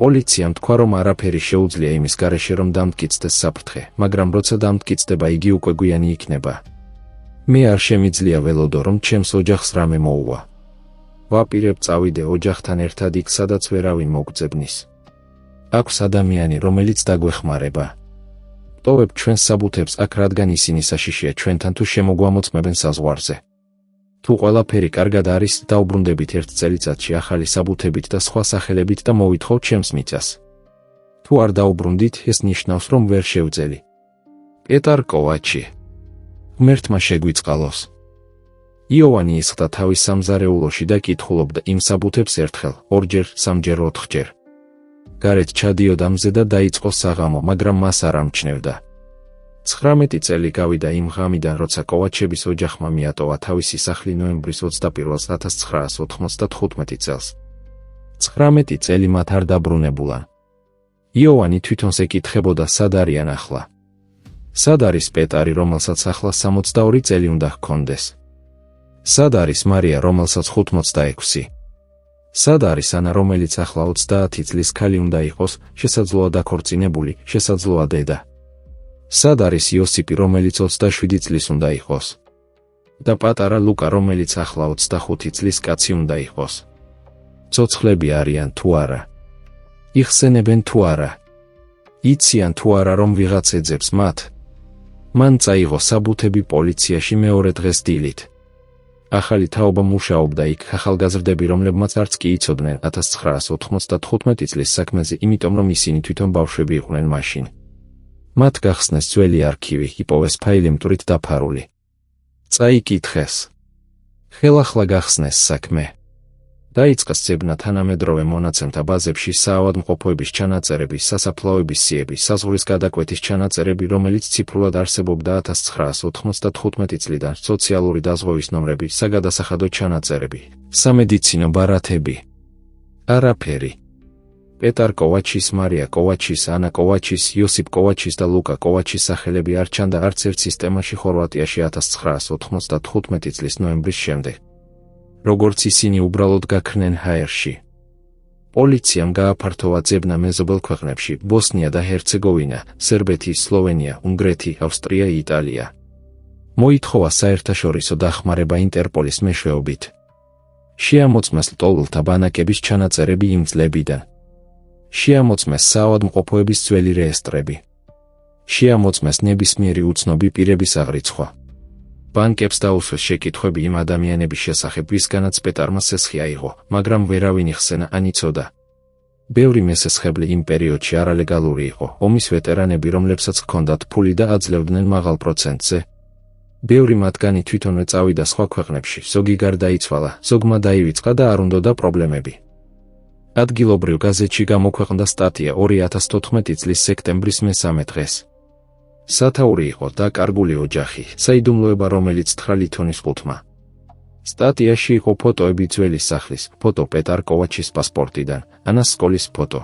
პოლიციამ თქვა, რომ არაფერი შეუძლია იმის გარეშე, რომ დამტკიცდეს საფრთხე, მაგრამ როცა დამტკიცდება, იგი უკვე გვიანი იქნება. მე არ შემიძლია ველოდო, რომ ჩემს ოჯახს რამე მოუვა. ვაპირებ წავიდე ოჯახთან ერთად იქ, სადაც ვერავინ მოგძებნის. აქვს ადამიანი, რომელიც დაგვეხმარება. ვტოვებ ჩვენს საბუთებს აქ, რადგან ისინი საშიშია ჩვენთან თუ შემოგვამოწმებენ საზღვარზე. თუ ყველაფერი კარგად არის, დაუბრუნდებით 1 წელიწადში ახალი საბუთებით და სხვა სახელებით და მოვითხოვთ ჩემს მიწას. თუ არ დაუბრუნდით, ეს ნიშნავს, რომ ვერ შევძელი. პეტარ კოვაჩი. ღმერთმა შეგვიწყალოს. იოვანი ისხდა თავის სამზარეულოში და კითხულობდა იმ საბუთებს ერთხელ, ორჯერ, სამჯერ, ოთხჯერ. გარეთ ჩადიოდა მზე და დაიწყო საღამო, მაგრამ მას არ ამჩნევდა. 19 წელი გავიდა იმ ღამიდან, როცა კოვაჩების ოჯახმა მიატოვა თავისი სახლი ნოემბრის 21-ს 1995 წელს. 19 წელი მათ არ დაბრუნებულან. იოვანი თვითონს ეკითხებოდა, სად არიან ახლა. სად არის პეტარი, რომელსაც ახლა 62 წელი უნდა ჰქონდეს? სად არის მარია, რომელსაც 56? სად არის ანა, რომელიც ახლა 30 წლის ქალი უნდა იყოს, შესაძლოა დაქორწინებული, შესაძლოა დედა? სად არის იოსიპი, რომელიც 27 წლის უნდა იყოს? და პატარა ლუკა, რომელიც ახლა 25 წლის კაცი უნდა იყოს? ცოცხლები არიან თუ არა? იხსენებენ თუ არა? იციან თუ არა, რომ ვიღაც ეძებს მათ? მან წაიღო საბუთები პოლიციაში მეორე დღეს დილით. ახალი თაობა მუშაობდა იქ ახალგაზრდები, რომლებმაც არც კი იცოდნენ 1995 წლის საქმეზე, იმიტომ რომ ისინი თვითონ ბავშვები იყვნენ მაშინ. მათ გახსნეს ძველი არქივი, იპოვეს ფაილი მტვრით დაფარული. წაიკითხეს. ხელახლა გახსნეს საქმე. დაიწყეს ძებნა თანამედროვე მონაცემთა ბაზებში საავადმყოფოების ჩანაწერები, სასაფლაოების სიები, საზღვრის გადაკვეთის ჩანაწერები, რომელიც ციფრულად არსებობდა 1995 წლიდან, სოციალური დაზღვევის ნომრები, საგადასახადო ჩანაწერები, სამედიცინო ბარათები. არაფერი. პეტარ კოვაჩის, მარია კოვაჩის, ანა კოვაჩის, იოსიპ კოვაჩის და ლუკა კოვაჩის სახელები არ ჩანდა არც ერთ სისტემაში ხორვატიაში 1995 წლის ნოემბრის შემდეგ. როგორც ისინი უბრალოდ გაქრნენ ჰაერში. პოლიციამ გააფართოვა ძებნა მეზობელ ქვეყნებში, ბოსნია და ჰერცეგოვინა, სერბეთი, სლოვენია, უნგრეთი, ავსტრია, იტალია. მოითხოვა საერთაშორისო დახმარება ინტერპოლის მეშვეობით. შეამოწმეს ლტოლვილთა ბანაკების ჩანაწერები იმ წლებიდან. შეამოწმეს საავადმყოფოების ძველი რეესტრები. შეამოწმეს ნებისმიერი უცნობი პირების აღრიცხვა. ბანკებს დაუსვეს შეკითხვები იმ ადამიანების შესახებ, ვისგანაც პეტარმა სესხი აიღო, მაგრამ ვერავინ იხსენა ან იცოდა. ბევრი მესესხებლი იმ პერიოდში არალეგალური იყო, ომის ვეტერანები, რომლებსაც ჰქონდათ ფული და აძლევდნენ მაღალ პროცენტზე. ბევრი მათგანი თვითონვე წავიდა სხვა ქვეყნებში, ზოგი გარდაიცვალა, ზოგმა დაივიწყა და არ უნდოდა პრობლემები. ადგილობრივ გაზეთში გამოქვეყნდა სტატია 2014 წლის სექტემბრის მე-3 დღეს. სათაური იყო დაკარგული ოჯახი, საიდუმლოება, რომელიც 9 თონის ყუთმა. სტატიაში იყო ფოტოები ძველი სახლის, ფოტო პეტარ კოვაჩის პასპორტიდან, ანას სკოლის ფოტო.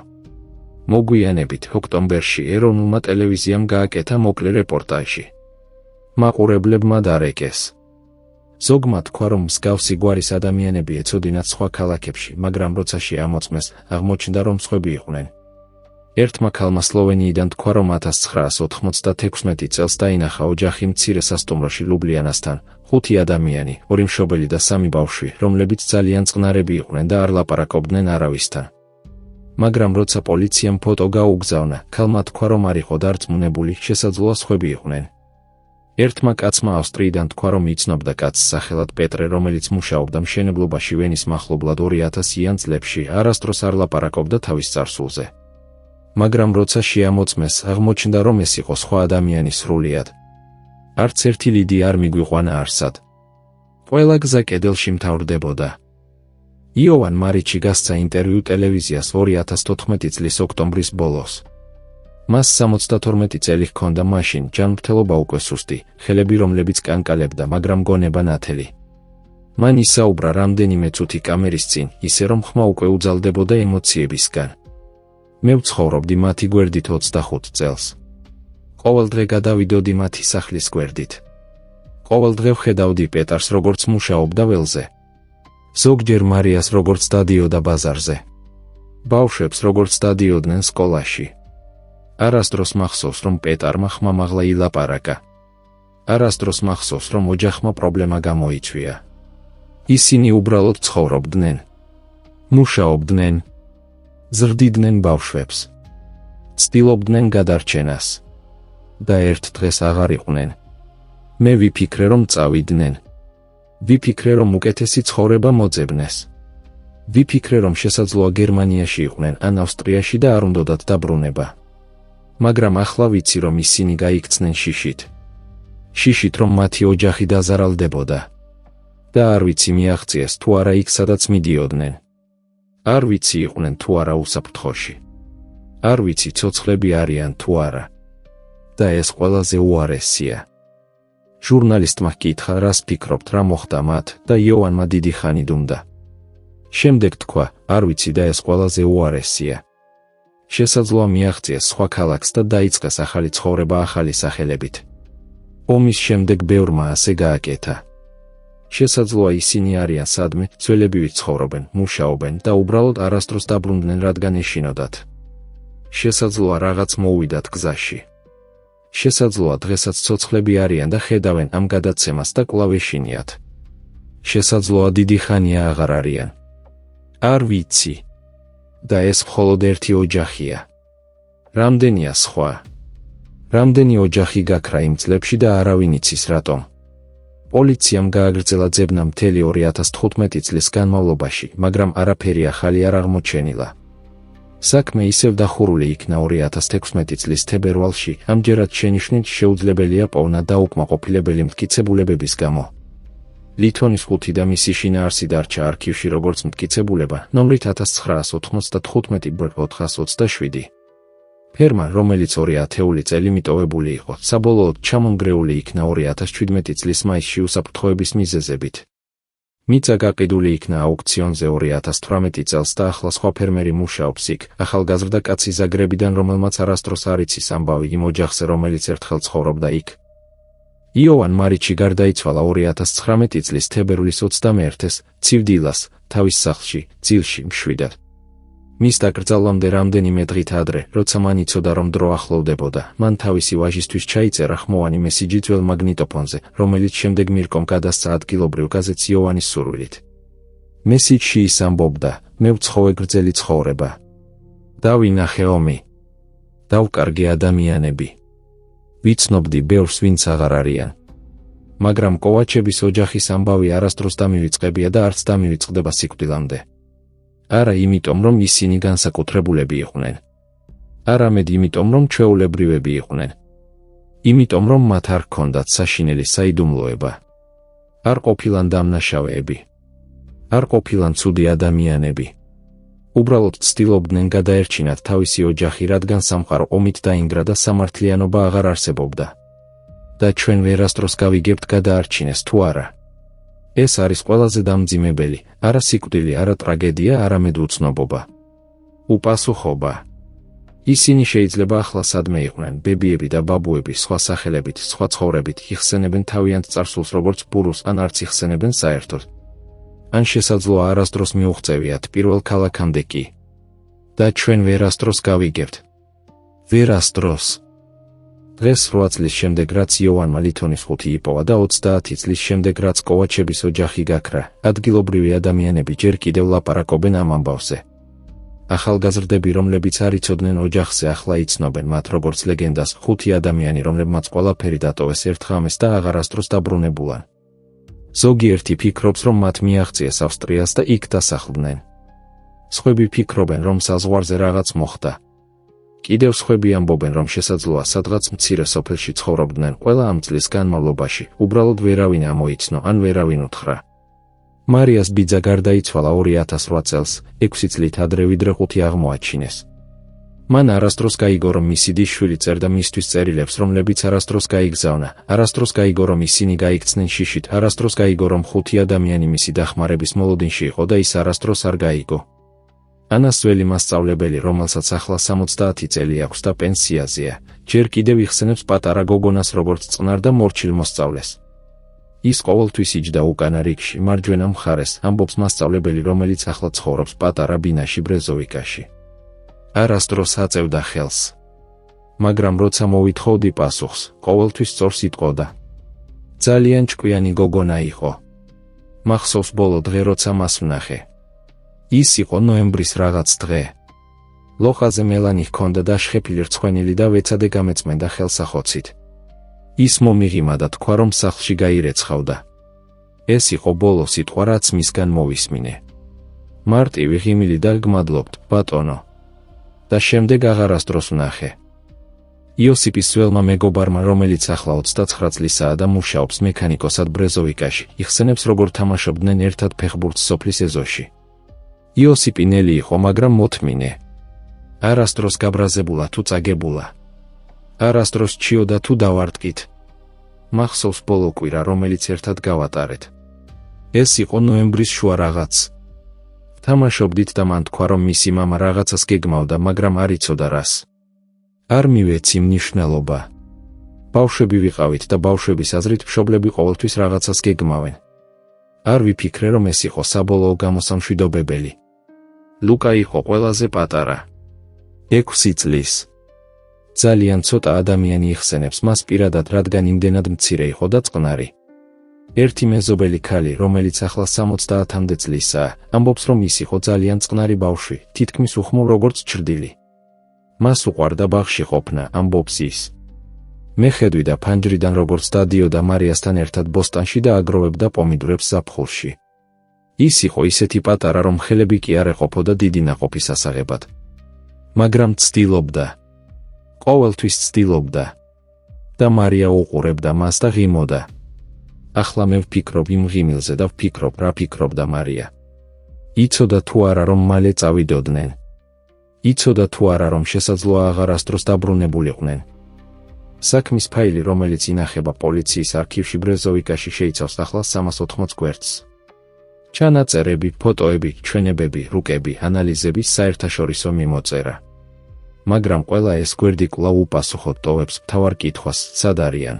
მოგვიანებით, ოქტომბერში ეროვნულმა ტელევიზიამ გააკეთა მოკლე რეპორტაჟი. მაყურებლებმა დარეკეს. ზოგმა თქვა, რომ მსგავსი გვარის ადამიანები ეცოდინათ სხვა ქალაქებში, მაგრამ როცა შეამოწმეს, აღმოჩნდა, რომ სხვები იყვნენ. ერთმა ქალმა სლოვენიიდან თქვა, რომ 1996 წელს დაინახა ოჯახი მცირე სასტუმროში ლუბლიანასთან, 5 ადამიანი, 2 მშობელი და 3 ბავშვი, რომლებიც ძალიან წყნარები იყვნენ და არ ლაპარაკობდნენ არავისთან. მაგრამ როცა პოლიციამ ფოტო გაუგზავნა, ქალმა თქვა, რომ არ იყო დარწმუნებული, შესაძლოა სხვები იყვნენ. ერთმა კაცმა ავსტრიიდან თქვა, რომ იცნობდა კაცს სახელად პეტრე, რომელიც მუშაობდა მშენებლობაში ვენის მახლობლად 2000-იან წლებში, არასდროს არ ლაპარაკობდა თავის წარსულზე. მაგრამ როცა შეამოწმეს, აღმოჩნდა, რომ ეს იყო სხვა ადამიანი სრულიად. არც ერთი ლიდი არ მიგვიყვანა არსად. ყველა გზა კედელში მთავრდებოდა. იოვან მარიჩი გასცა ინტერვიუ ტელევიზიას 2014 წლის ოქტომბრის ბოლოს. მას 72 წელი ჰქონდა მაშინ, ჯანმრთელობა უკვე სუსტი, ხელები რომლებიც კანკალებდა, მაგრამ გონება ნათელი. მან ისაუბრა რამდენიმე წუთი კამერის წინ, ისე რომ ხმა უკვე უძალდებოდა ემოციებისგან. მე ვცხოვრობდი მათი გვერდით 25 წელს. ყოველდღე გადავიდოდი მათი სახლის გვერდით. ყოველდღე ვხედავდი პეტარს, როგორც მუშაობდა ველზე. ზოგჯერ მარიას, როგორც დადიოდა ბაზარზე. ბავშვებს, როგორც დადიოდნენ სკოლაში. არასდროს მახსოვს, რომ პეტარმა ხმამაღლა ილაპარაკა. არასდროს მახსოვს, რომ ოჯახმა პრობლემა გამოიწვია. ისინი უბრალოდ ცხოვრობდნენ. მუშაობდნენ. ზრდიდნენ ბავშვებს. ცდილობდნენ გადარჩენას. და ერთ დღეს აღარ იყვნენ. მე ვიფიქრე, რომ წავიდნენ. ვიფიქრე, რომ უკეთესი ცხოვრება მოძებნეს. ვიფიქრე, რომ შესაძლოა გერმანიაში იყვნენ ან ავსტრიაში და არ უნდოდათ დაბრუნება. მაგრამ ახლა ვიცი, რომ ისინი გაიქცნენ შიშით. შიშით რომ მათი ოჯახი დაზარალდებოდა. და არ ვიცი მიაღწიეს თუ არა იქ სადაც მიდიოდნენ. არ ვიცი იყვნენ თუ არა უსაფრთხოში. არ ვიცი ცოცხლები არიან თუ არა. და ეს ყველაზე უარესია. ჟურნალისტმა ჰკითხა რას ფიქრობთ რა მოხდა მათ და იოანმა დიდი ხანი დუმდა. შემდეგ თქვა არ ვიცი და ეს ყველაზე უარესია. შესაძლოა მიაღწიეს სხვა ქალაქს და დაიწყეს ახალი ცხოვრება ახალი სახელებით. ომის შემდეგ ბევრმა ასე გააკეთა. შესაძლოა ისინი არიან სადმე, ძველებივით ცხოვრობენ, მუშაობენ და უბრალოდ არასდროს დაბრუნდნენ რადგან ეშინოდათ. შესაძლოა რაღაც მოუვიდათ გზაში. შესაძლოა დღესაც ცოცხლები არიან და ხედავენ ამ გადაცემას და კვლავ ეშინიათ. შესაძლოა დიდი ხანია აღარ არიან. არ ვიცი. და ეს მხოლოდ ერთი ოჯახია. რამდენია სხვა? რამდენი ოჯახი გაქრა იმ წლებში და არავინ იცის რატომ. პოლიციამ გააგრძელა ძებნა მთელი 2015 წლის განმავლობაში, მაგრამ არაფერი ახალი არ აღმოჩენილა. საქმე ისევ დახურული იქნა 2016 წლის თებერვალში, ამჯერად შენიშვნით შეუძლებელია პოვნა დაუკმაყოფილებელი მტკიცებულებების გამო. ლითონის 5 და მისი შინაარსი დარჩა არქივში როგორც მტკიცებულება, ნომრით 1995 ბ 427. ფერმა, რომელიც 2 ათეული წელი მიტოვებული იყო, საბოლოოდ ჩამონგრეული იქნა 2017 წლის მაისში უსაფრთხოების მიზეზებით. მიწა გაყიდული იქნა აუქციონზე 2018 წელს და ახლა სხვა ფერმერი მუშაობს იქ, ახალგაზრდა კაცი ზაგრებიდან, რომელმაც არასდროს არ იცის ამბავი იმ ოჯახზე, რომელიც ერთხელ ცხოვრობდა იქ. იოვან მარიჩი გარდაიცვალა 2019 წლის თებერვლის 21-ს, ცივდილას, თავის სახლში, ძილში, მშვიდად. მის დაკრძალვამდე რამდენიმე დღით ადრე, როცა მან იცოდა რომ დრო ახლოვდებოდა, მან თავისი ვაჟისთვის ჩაიწერა ხმოვანი მესიჯი ძველ მაგნიტოფონზე, რომელიც შემდეგ მირკომ გადასცა ადგილობრივ გაზეთს იოვანის სურვილით. მესიჯში ის ამბობდა: მე ვცხოვე გრძელი ცხოვრება. დავინახე ომი. დავკარგე ადამიანები. ვიცნობდი ბევრს, ვინც აღარ არიან. მაგრამ კოვაჩების ოჯახის ამბავი არასდროს დამივიწყებია და არც დამივიწყდება სიკვდილამდე. არა იმიტომ, რომ ისინი განსაკუთრებულები იყვნენ. არამედ იმიტომ, რომ ჩვეულებრივები იყვნენ. იმიტომ, რომ მათ არ ჰქონდათ საშინელი საიდუმლოება. არ ყოფილან დამნაშავეები. არ ყოფილან ცუდი ადამიანები. უბრალოდ ცდილობდნენ გადაერჩინათ თავისი ოჯახი, რადგან სამყარო ომით დაინგრა და სამართლიანობა აღარ არსებობდა. და ჩვენ ვერასდროს გავიგებთ გადაარჩინეს თუ არა. ეს არის ყველაზე დამძიმებელი, არა სიკვდილი, არა ტრაგედია, არამედ უცნობობა. უპასუხობა. ისინი შეიძლება ახლა სადმე იყვნენ, ბებიები და ბაბუები, სხვა სახელებით, სხვა ცხოვრებით, იხსენებენ თავიანთ წარსულს როგორც ბურუს, ან არც იხსენებენ საერთოდ. ან შესაძლოა არასდროს მიუღწევიათ პირველ ქალაქამდე კი. და ჩვენ ვერასდროს გავიგებთ. ვერასდროს. დღეს 8 წლის შემდეგ რაც იოვანმა ლითონის 5 იპოვა და 30 წლის შემდეგ რაც კოვაჩების ოჯახი გაქრა, ადგილობრივი ადამიანები ჯერ კიდევ ლაპარაკობენ ამ ამბავზე. ახალგაზრდები, რომლებიც არ იცოდნენ ოჯახზე, ახლა იცნობენ მათ როგორც ლეგენდას, 5 ადამიანი, რომლებმაც ყველაფერი დატოვეს ერთ ღამეს და აღარასდროს დაბრუნებულან. ზოგიერთი ფიქრობს, რომ მათ მიაღწიეს ავსტრიას და იქ დასახლდნენ. სხვები ფიქრობენ, რომ საზღვარზე რაღაც მოხდა. კიდევ სხვები ამბობენ, რომ შესაძლოა სადღაც მცირე სოფელში ცხოვრობდნენ ყველა ამ წლის განმავლობაში, უბრალოდ ვერავინ ამოიცნო ან ვერავინ უთხრა. მარიას ბიძა გარდაიცვალა 2008 წელს, 6 წლით ადრე ვიდრე 5 აღმოაჩინეს. მან არასდროს გაიგო, რომ მისი შვილი წერდა მისთვის წერილებს, რომლებიც არასდროს გაიგზავნა, არასდროს გაიგო, რომ ისინი გაიქცნენ შიშით, არასდროს გაიგო, რომ 5 ადამიანი მისი დახმარების მოლოდინში იყო და ის არასდროს არ გაიგო. ანას ძველი მასწავლებელი, რომელსაც ახლა 70 წელი აქვს და პენსიაზეა, ჯერ კიდევ იხსენებს პატარა გოგონას როგორც წყნარ და მორჩილ მოსწავლეს. ის ყოველთვის იჯდა უკანა რიგში, მარჯვენა მხარეს, ამბობს მასწავლებელი, რომელიც ახლა ცხოვრობს პატარა ბინაში ბრეზოვიკაში. არასდროს აწევდა ხელს. მაგრამ როცა მოვითხოვდი პასუხს, ყოველთვის სწორს იტყოდა. ძალიან ჭკვიანი გოგონა იყო. მახსოვს ბოლო დღე, როცა მას ვნახე. ის იყო ნოემბრის რაღაც დღე. ლოხაზე მელანი ჰქონდა და შეფილი რცხვენილი და ვეცადე გამეწმენდა ხელსახოცით. ის მომიღიმა და თქვა, რომ სახლში გაირეცხავდა. ეს იყო ბოლო სიტყვა, რაც მისგან მოვისმინე. მარტივი ღიმილი და გმადლობთ, ბატონო. და შემდეგ აღარასდროს ვნახე. იოსიპის ძველმა მეგობარმა, რომელიც ახლა 29 წლისაა და მუშაობს მექანიკოსად ბრეზოვიკაში, იხსენებს როგორ თამაშობდნენ ერთად ფეხბურთს სოფლის ეზოში. იოსიპი ნელი იყო, მაგრამ მოთმინე. არასდროს გაბრაზებულა თუ წაგებულა. არასდროს ჩიოდა თუ დავარტყით. მახსოვს ბოლო კვირა, რომელიც ერთად გავატარეთ. ეს იყო ნოემბრის შუა რაღაც. თამაშობდით და მან თქვა, რომ მისი მამა რაღაცას გეგმავდა, მაგრამ არ იცოდა რას. არ მივეცი მნიშვნელობა. ბავშვები ვიყავით და ბავშვების აზრით მშობლები ყოველთვის რაღაცას გეგმავენ. არ ვიფიქრე, რომ ეს იყო საბოლოო გამოსამშვიდობებელი. ლუკა იყო ყველაზე პატარა. 6 წლის. ძალიან ცოტა ადამიანი იხსენებს მას პირადად, რადგან იმდენად მცირე იყო და წყნარი. ერთი მეზობელი ქალი, რომელიც ახლა 70-მდე წლისაა, ამბობს, რომ ის იყო ძალიან წყნარი ბავშვი, თითქმის უხმო როგორც ჩრდილი. მას უყვარდა ბაღში ყოფნა, ამბობს ის. მე ხედვიდა ფანჯრიდან, როგორც დადიოდა მარიასთან ერთად ბოსტანში და აგროვებდა პომიდურებს ზაფხულში. ის იყო ისეთი პატარა, რომ ხელები კი არ ეყოფოდა დიდი ნაყოფის ასაღებად. მაგრამ ცდილობდა. ყოველთვის ცდილობდა. და მარია უყურებდა მას და ღიმოდა. ახლა მე ვფიქრობ იმ ღიმილზე და ვფიქრობ, რა ფიქრობდა მარია. იცოდა თუ არა, რომ მალე წავიდოდნენ. იცოდა თუ არა, რომ შესაძლოა აღარასდროს დაბრუნებულიყვნენ. საქმის ფაილი, რომელიც ინახება პოლიციის არქივში ბრეზოვიკაში, შეიცავს ახლა 380 გვერდს. ჩანაწერები, ფოტოები, ჩვენებები, რუკები, ანალიზების საერთაშორისო მიმოწერა. მაგრამ ყველა ეს გვერდი კვლავ უპასუხოდ ტოვებს მთავარ კითხვას, სად არიან.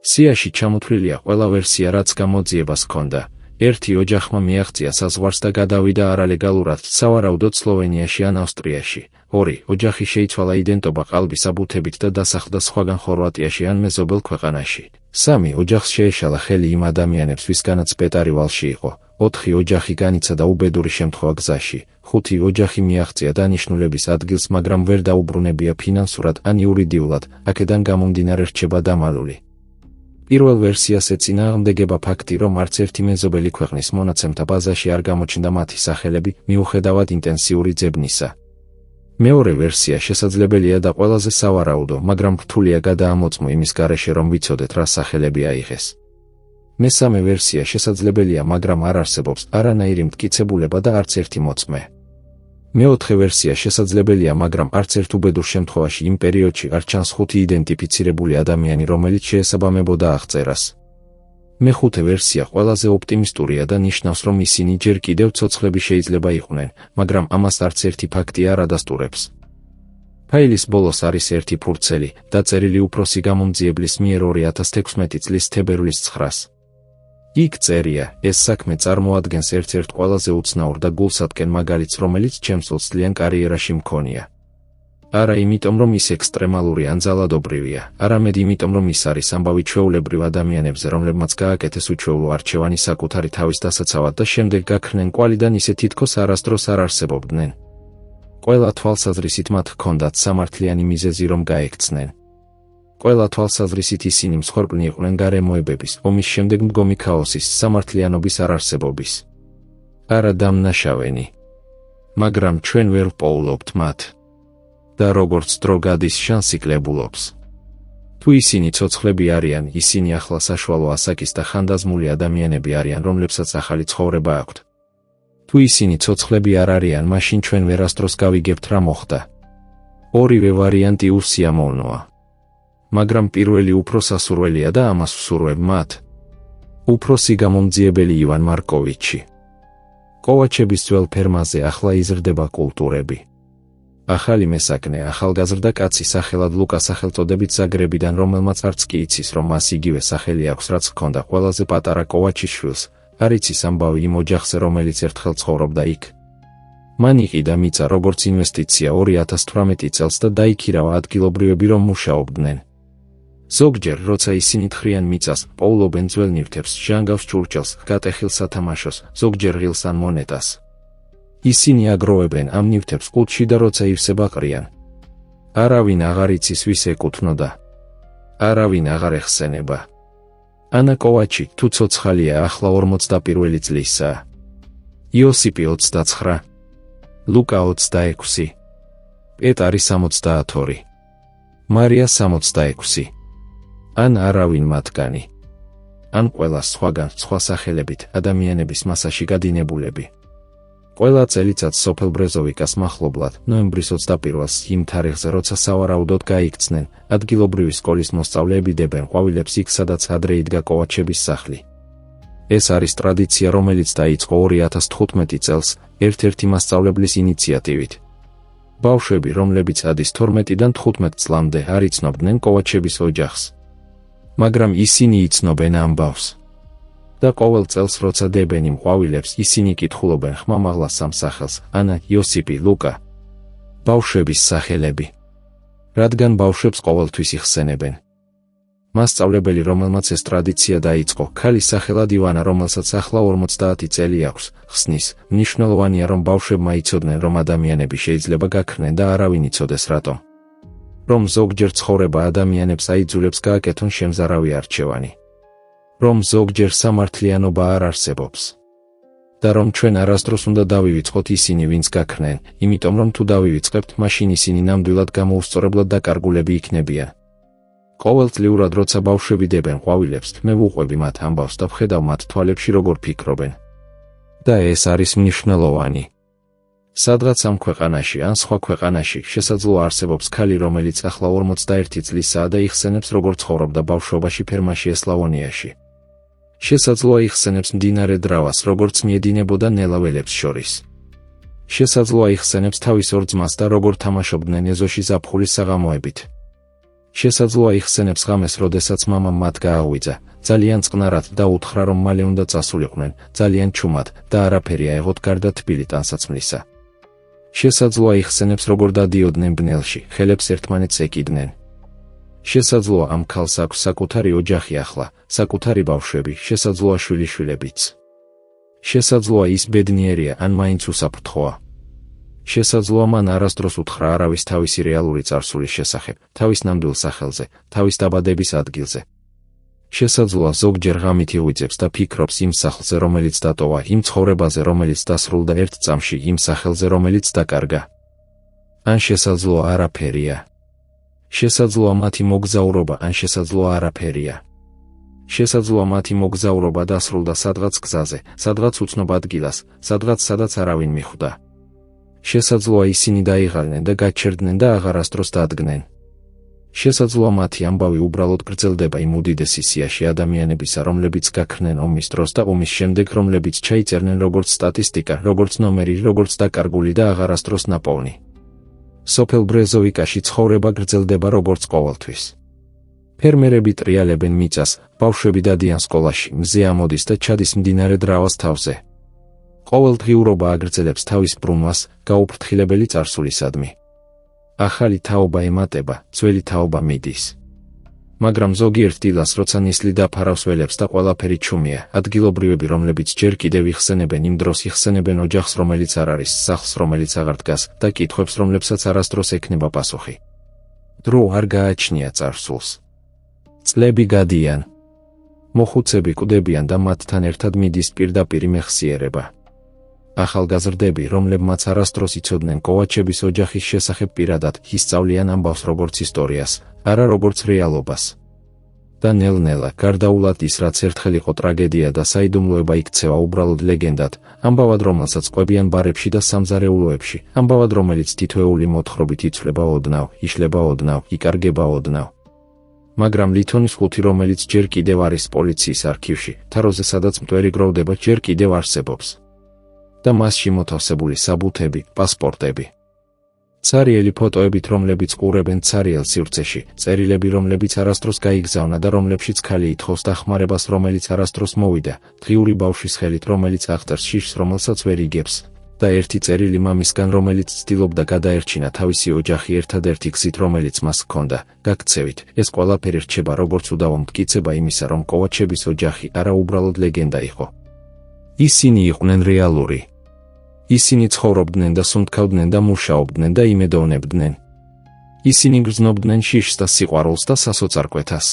სიაში ჩამოთვლილია ყველა ვერსია, რაც გამოძიებას ჰქონდა. ერთი ოჯახმა მიაღწია საზღვარს და გადავიდა არალეგალურად, სავარაუდოდ სლოვენიაში ან ავსტრიაში. 2 ოჯახი შეიცვალა იდენტობა ყალბის აბუთებით და დასახლდა სხვაგან ხორვატიაში ან მეზობელ ქვეყანაში. 3 ოჯახს შეეშალა ხელი იმ ადამიანებს, ვისგანაც პეტარი ვალში იყო. 4 ოჯახი განიცადა უბედური შემთხვევა გზაში. 5 ოჯახი მიაღწია დანიშნულების ადგილს, მაგრამ ვერ დაუბრუნებია ფინანსურად ან იურიდიულად, აქედან გამომდინარე რჩება დამალული. პირველ ვერსიას ეწინააღმდეგება ფაქტი, რომ არც ერთი მეზობელი ქვეყნის მონაცემთა ბაზაში არ გამოჩნდა მათი სახელები, მიუხედავად ინტენსიური ძებნისა. მეორე ვერსია შესაძლებელია და ყველაზე სავარაუდო, მაგრამ რთულია გადაამოწმო იმის გარეშე, რომ ვიცოდეთ რა სახელები აიღეს. მესამე ვერსია შესაძლებელია, მაგრამ არ არსებობს არანაირი მტკიცებულება და არც ერთი მოწმე. მეოთხე ვერსია შესაძლებელია, მაგრამ არც ერთ უბედურ შემთხვევაში იმ პერიოდში არ ჩანს 5 იდენტიფიცირებული ადამიანი, რომელიც შეესაბამებოდა აღწერას. მეხუთე ვერსია ყველაზე ოპტიმისტურია და ნიშნავს, რომ ისინი ჯერ კიდევ ცოცხლები შეიძლება იყვნენ, მაგრამ ამას არც ერთი ფაქტი არ ადასტურებს. ფაილის ბოლოს არის ერთი ფურცელი, დაწერილი უფროსი გამომძიებლის მიერ 2016 წლის თებერვლის 9-ს. იქ წერია, ეს საქმე წარმოადგენს ერთ-ერთ ყველაზე უცნაურ და გულსატკენ მაგალითს, რომელიც ჩემს ოცლიან კარიერაში მქონია. არა იმიტომ, რომ ის ექსტრემალური ან ძალადობრივია, არამედ იმიტომ, რომ ის არის ამბავი ჩვეულებრივ ადამიანებზე, რომლებმაც გააკეთეს უჩვეულო არჩევანი საკუთარი თავის დასაცავად და შემდეგ გაქრნენ კვალიდან ისე თითქოს არასდროს არ არსებობდნენ. ყველა თვალსაზრისით მათ ჰქონდათ სამართლიანი მიზეზი, რომ გაექცნენ. ყველა თვალსაზრისით ისინი მსხვერპლნი იყვნენ გარემოებების, ომის შემდეგ მდგომი ქაოსის, სამართლიანობის არარსებობის. არა დამნაშავენი. მაგრამ ჩვენ ვერ ვპოულობთ მათ. და როგორც დრო გადის, შანსი კლებულობს. თუ ისინი ცოცხლები არიან, ისინი ახლა საშუალო ასაკის და ხანდაზმული ადამიანები არიან, რომლებსაც ახალი ცხოვრება აქვთ. თუ ისინი ცოცხლები არ არიან, მაშინ ჩვენ ვერასდროს გავიგებთ რა მოხდა. ორივე ვარიანტი უსიამოვნოა. მაგრამ პირველი უფრო სასურველია და ამას ვსურვებ მათ. უფროსი გამომძიებელი ივან მარკოვიჩი. კოვაჩების ძველ ფერმაზე ახლა იზრდება კულტურები. ახალი მესაკნე ახალგაზრდა კაცი სახელად ლუკა სახელწოდებით ზაგრებიდან, რომელმაც არც კი იცის, რომ მას იგივე სახელი აქვს, რაც ჰქონდა ყველაზე პატარა კოვაჩის შვილს, არ იცის ამბავი იმ ოჯახზე, რომელიც ერთხელ ცხოვრობდა იქ. მან იყიდა მიწა როგორც ინვესტიცია 2018 წელს და დაიქირავა ადგილობრივები, რომ მუშაობდნენ. ზოგჯერ, როცა ისინი თხრიან მიწას, პოულობენ ძველ ნივთებს, ჟანგავს ჭურჭელს, გატეხილ სათამაშოს, ზოგჯერ ღილს ან მონეტას. ისინი აგროვებენ ამ ნივთებს ყუთში და როცა ივსება ყრიან. არავინ აღარ იცის, ვის ეკუთვნოდა. არავინ აღარ ეხსენება. ანა კოვაჩი, თუ ცოცხალია, ახლა 41 წლისაა. იოსიპი 29. ლუკა 26. პეტარი 72. მარია 66. ან არავინ მათგანი. ან ყველა სხვაგან სხვა სახელებით ადამიანების მასაში გადინებულები. ყველა წელიწად სოფელ ბრეზოვიკას მახლობლად ნოემბრის 21-ს იმ თარიღზე როცა სავარაუდოდ გაიქცნენ ადგილობრივი სკოლის მოსწავლეები დებენ ყვავილებს იქ სადაც ადრე იდგა კოვაჩების სახლი. ეს არის ტრადიცია რომელიც დაიწყო 2015 წელს ერთ-ერთი მასწავლებლის ინიციატივით. ბავშვები რომლებიც ადის 12-დან 15 წლამდე არ იცნობდნენ კოვაჩების ოჯახს. მაგრამ ისინი იცნობენ ამბავს. და ყოველ წელს როცა დებენ იმ ყვავილებს ისინი კითხულობენ ხმამაღლა სამსახელს ანა, იოსიპი, ლუკა. ბავშვების სახელები. რადგან ბავშვებს ყოველთვის იხსენებენ. მასწავლებელი რომელმაც ეს ტრადიცია დაიწყო ქალის სახელად ივანა რომელსაც ახლა 50 წელი აქვს ხსნის მნიშვნელოვანია რომ ბავშვებმა იცოდნენ რომ ადამიანები შეიძლება გაქრნენ და არავინ იცოდეს რატომ. რომ ზოგჯერ ცხოვრება ადამიანებს აიძულებს გააკეთონ შემზარავი არჩევანი. რომ ზოგჯერ სამართლიანობა არ არსებობს. და რომ ჩვენ არასდროს უნდა დავივიწყოთ ისინი ვინც გაქრნენ, იმიტომ რომ თუ დავივიწყებთ მაშინ ისინი ნამდვილად გამოუსწორებლად დაკარგულები იქნებიან. ყოველწლიურად როცა ბავშვები დებენ ყვავილებს მე ვუყვები მათ ამბავს და ვხედავ მათ თვალებში როგორ ფიქრობენ. და ეს არის მნიშვნელოვანი. სადღაც ამ ქვეყანაში ან სხვა ქვეყანაში შესაძლოა არსებობს ქალი რომელიც ახლა 41 წლისაა და იხსენებს როგორ ცხოვრობდა ბავშვობაში ფერმაში ესლავონიაში. შესაძლოა იხსენებს მდინარე დრავას როგორც მიედინებოდა ნელაველებს შორის. შესაძლოა იხსენებს თავის ორ ძმას და როგორ თამაშობდნენ ეზოში ზაფხულის საღამოებით. შესაძლოა იხსენებს ღამეს როდესაც მამამ მათ გააღვიძა, ძალიან წყნარად და უთხრა რომ მალე უნდა წასულიყვნენ, ძალიან ჩუმად და არაფერი აეღოთ გარდა თბილი ტანსაცმლისა. შესაძლოა იხსენებს როგორ დადიოდნენ ბნელში, ხელებს ერთმანეთს ეკიდნენ. შესაძლოა ამ ქალს აქვს საკუთარი ოჯახი ახლა, საკუთარი ბავშვები, შესაძლოა შვილიშვილებიც. შესაძლოა ის ბედნიერია ან მაინც უსაფრთხოა. შესაძლოა მან არასდროს უთხრა არავის თავისი რეალური წარსულის შესახებ, თავის ნამდვილ სახელზე, თავის დაბადების ადგილზე. შესაძლოა ზოგჯერ ღამით იღვიძებს და ფიქრობს იმ სახლზე რომელიც დატოვა, იმ ცხოვრებაზე რომელიც დასრულდა ერთ წამში, იმ სახელზე რომელიც დაკარგა. ან შესაძლოა არაფერია. შესაძლოა მათი მოგზაურობა ან შესაძლოა არაფერია. შესაძლოა მათი მოგზაურობა დასრულდა სადღაც გზაზე, სადღაც უცნობ ადგილას, სადღაც სადაც არავინ მიხვდა. შესაძლოა ისინი დაიღალნენ და გაჩერდნენ და აღარასდროს დადგნენ. შესაძლოა მათი ამბავი უბრალოდ გრძელდება იმ უდიდესი სიაში ადამიანებისა რომლებიც გაქრნენ ომის დროს და ომის შემდეგ რომლებიც ჩაიწერნენ როგორც სტატისტიკა, როგორც ნომერი, როგორც დაკარგული და აღარასდროს ნაპოვნი. სოფელ ბრეზოვიკაში ცხოვრება გრძელდება როგორც ყოველთვის. ფერმერები ტრიალებენ მიწას, ბავშვები დადიან სკოლაში, მზე ამოდის და ჩადის მდინარე დრავას თავზე. ყოველდღიურობა აგრძელებს თავის ბრუნვას, გაუფრთხილებელი წარსულისადმი. ახალი თაობა ემატება, ძველი თაობა მიდის. მაგრამ ზოგიერთ დილას როცა ნისლი დაფარავს ველებს და ყველაფერი ჩუმია, ადგილობრივები რომლებიც ჯერ კიდევ იხსენებენ იმ დროს იხსენებენ ოჯახს რომელიც არ არის, სახლს რომელიც აღარ დგას და კითხვებს რომლებსაც არასდროს ექნება პასუხი. დრო არ გააჩნია წარსულს. წლები გადიან. მოხუცები კვდებიან და მათთან ერთად მიდის პირდაპირი მეხსიერება. ახალგაზრდები, რომლებმაც არასდროს იცოდნენ კოვაჩების ოჯახის შესახებ პირადად, ისწავლიან ამბავს როგორც ისტორიას, არა როგორც რეალობას. და ნელ-ნელა, გარდაულად ის რაც ერთხელ იყო ტრაგედია და საიდუმლოება იქცევა უბრალოდ ლეგენდად, ამბავად რომელსაც ყვებიან ბარებში და სამზარეულოებში, ამბავად რომელიც თითოეული მოთხრობით იცვლება ოდნავ, იშლება ოდნავ, იკარგება ოდნავ. მაგრამ ლითონის ხუთი რომელიც ჯერ კიდევ არის პოლიციის არქივში, თაროზე სადაც მტვერი გროვდება ჯერ კიდევ არსებობს. და მასში მოთავსებული საბუთები, პასპორტები. ცარიელი ფოტოებით რომლებიც ყურებენ ცარიელ სივრცეში, წერილები რომლებიც არასდროს გაიგზავნა და რომლებშიც ქალი ითხოვს დახმარებას რომელიც არასდროს მოვიდა, დღიური ბავშვის ხელით რომელიც აღწერს შიშს რომელსაც ვერ იგებს, და ერთი წერილი მამისგან რომელიც ცდილობდა გადაერჩინა თავისი ოჯახი ერთადერთი გზით რომელიც მას ჰქონდა, გაქცევით, ეს ყველაფერი რჩება როგორც უდავო მტკიცება იმისა რომ კოვაჩების ოჯახი არა უბრალოდ ლეგენდა იყო. ისინი იყვნენ რეალური. ისინი ცხოვრობდნენ და სუნთქავდნენ და მუშაობდნენ და იმედოვნებდნენ. ისინი გრძნობდნენ შიშს და სიყვარულს და სასოწარკვეთას.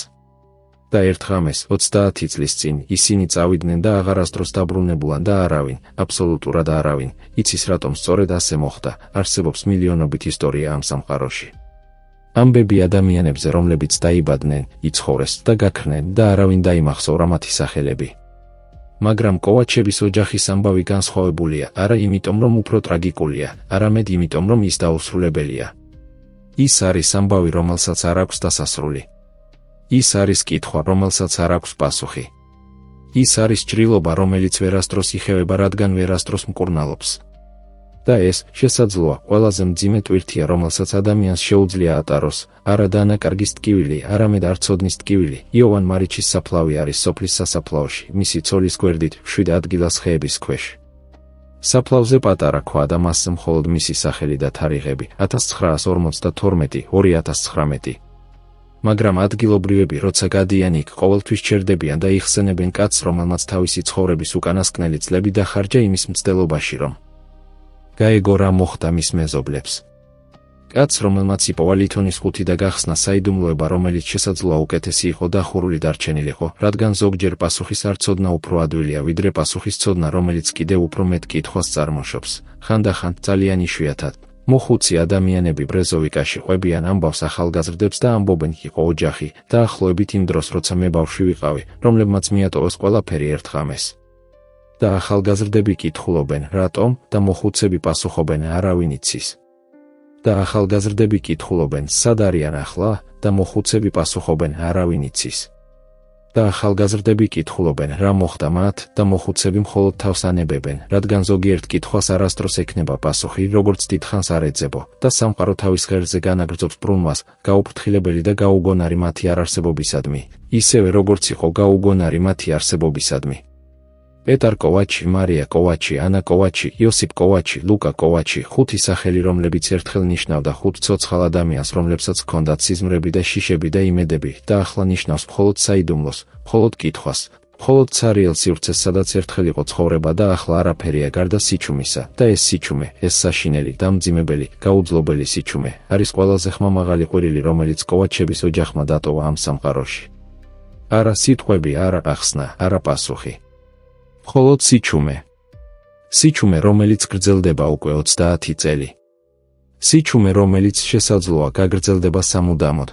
და ერთ ღამეს 30 წლის წინ ისინი წავიდნენ და აღარასდროს დაბრუნებულან და არავინ, აბსოლუტურად არავინ, იცის რატომ სწორედ ასე მოხდა, არსებობს მილიონობით ისტორია ამ სამყაროში. ამბები ადამიანებზე, რომლებიც დაიბადნენ, იცხოვრეს და გაქრნენ და არავინ დაიმახსოვრა მათი სახელები. მაგრამ კოვაჩების ოჯახის ამბავი განსხვავებულია, არა იმიტომ, რომ უფრო ტრაგიკულია, არამედ იმიტომ, რომ ის დაუსრულებელია. ის არის ამბავი, რომელსაც არ აქვს დასასრული. ის არის კითხვა, რომელსაც არ აქვს პასუხი. ის არის ჭრილობა, რომელიც ვერასდროს იხევება, რადგან ვერასდროს მკურნალობს. და ეს, შესაძლოა, ყველაზე მძიმე ტვირთია, რომელსაც ადამიანს შეუძლია ატაროს, არა დანაკარგის ტკივილი, არამედ არცოდნის ტკივილი. იოვან მარიჩის საფლავი არის სოფლის სასაფლაოში, მისი ცოლის გვერდით, 7 ადგილას ხეების ქვეშ. საფლავზე პატარა ქვა და მასზე მხოლოდ მისი სახელი და თარიღები, 1952-2019. მაგრამ ადგილობრივები, როცა გადიან იქ, ყოველთვის ჩერდებიან და იხსენებენ კაცს, რომელმაც თავისი ცხოვრების უკანასკნელი წლები დახარჯა იმის მცდელობაში, რომ გაეგო რა მოხდა მის მეზობლებს. კაცს, რომელმაც იპოვა ლითონის ხუთი და გახსნა საიდუმლოება, რომელიც შესაძლოა უკეთესი იყო დახურული დარჩენილიყო, რადგან ზოგჯერ პასუხის არ ცოდნა უფრო ადვილია, ვიდრე პასუხის ცოდნა, რომელიც კიდევ უფრო მეტ კითხვას წარმოშობს. ხანდახან, ძალიან იშვიათად, მოხუცი ადამიანები ბრეზოვიკაში ყვებიან ამბავს ახალგაზრდებს და ამბობენ, იყო ოჯახი, დაახლოებით იმ დროს, როცა მე ბავშვი ვიყავი, რომლებმაც მიატოვეს ყველაფერი ერთ ღამეს. და ახალგაზრდები კითხულობენ, რატომ, და მოხუცები პასუხობენ, არავინ იცის. და ახალგაზრდები კითხულობენ, სად არიან ახლა, და მოხუცები პასუხობენ, არავინ იცის. და ახალგაზრდები კითხულობენ, რა მოხდა მათ, და მოხუცები მხოლოდ თავს ანებებენ, რადგან ზოგიერთ კითხვას არასდროს ექნება პასუხი, როგორც დიდხანს არ ეძებო, და სამყარო თავის ღერძზე განაგრძობს ბრუნვას, გაუფრთხილებელი და გაუგონარი მათი არარსებობისადმი, ისევე როგორც იყო გაუგონარი მათი არსებობისადმი. პეტარ კოვაჩი, მარია კოვაჩი, ანა კოვაჩი, იოსიპ კოვაჩი, ლუკა კოვაჩი, 5 სახელი, რომლებიც ერთხელ ნიშნავდა 5 ცოცხალ ადამიანს, რომლებსაც ჰქონდათ სიზმრები და შიშები და იმედები, და ახლა ნიშნავს მხოლოდ საიდუმლოს, მხოლოდ კითხვას, მხოლოდ ცარიელ სივრცეს, სადაც ერთხელ იყო ცხოვრება და ახლა არაფერია გარდა სიჩუმისა, და ეს სიჩუმე, ეს საშინელი, დამძიმებელი, გაუძლობელი სიჩუმე, არის ყველაზე ხმამაღალი ყვირილი, რომელიც კოვაჩების ოჯახმა დატოვა ამ სამყაროში. არა სიტყვები, არა ახსნა, არა პასუხი. მხოლოდ სიჩუმე. სიჩუმე, რომელიც გრძელდება უკვე 30 წელი. სიჩუმე, რომელიც შესაძლოა გაგრძელდება სამუდამოდ.